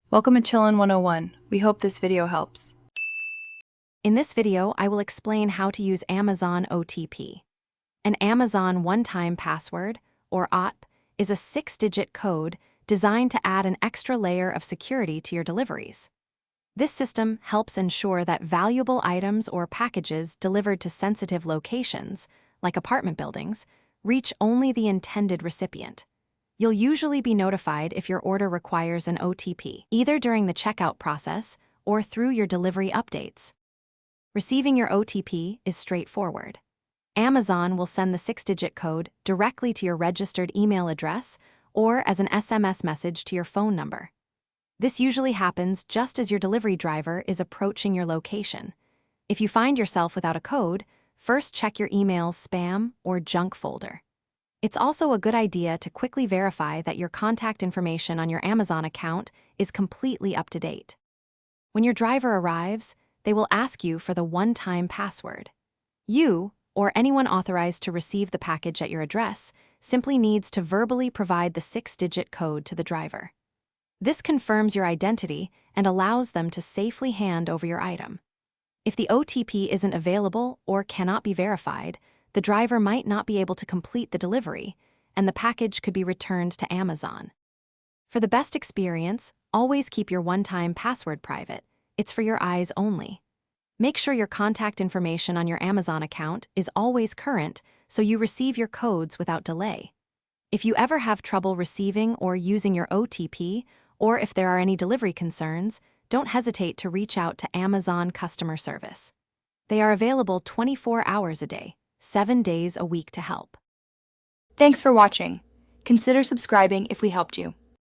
Welcome to Chillin' 101. We hope this video helps. In this video, I will explain how to use Amazon OTP. An Amazon one-time password, or OTP, is a 6-digit code designed to add an extra layer of security to your deliveries. This system helps ensure that valuable items or packages delivered to sensitive locations, like apartment buildings, reach only the intended recipient. You'll usually be notified if your order requires an OTP, either during the checkout process or through your delivery updates. Receiving your OTP is straightforward. Amazon will send the 6-digit code directly to your registered email address or as an SMS message to your phone number. This usually happens just as your delivery driver is approaching your location. If you find yourself without a code, first check your email's spam or junk folder. It's also a good idea to quickly verify that your contact information on your Amazon account is completely up to date. When your driver arrives, they will ask you for the one-time password. You, or anyone authorized to receive the package at your address, simply needs to verbally provide the 6-digit code to the driver. This confirms your identity and allows them to safely hand over your item. If the OTP isn't available or cannot be verified, the driver might not be able to complete the delivery, and the package could be returned to Amazon. For the best experience, always keep your one-time password private. It's for your eyes only. Make sure your contact information on your Amazon account is always current so you receive your codes without delay. If you ever have trouble receiving or using your OTP, or if there are any delivery concerns, don't hesitate to reach out to Amazon customer service. They are available 24 hours a day, 7 days a week to help. Thanks for watching. Consider subscribing if we helped you.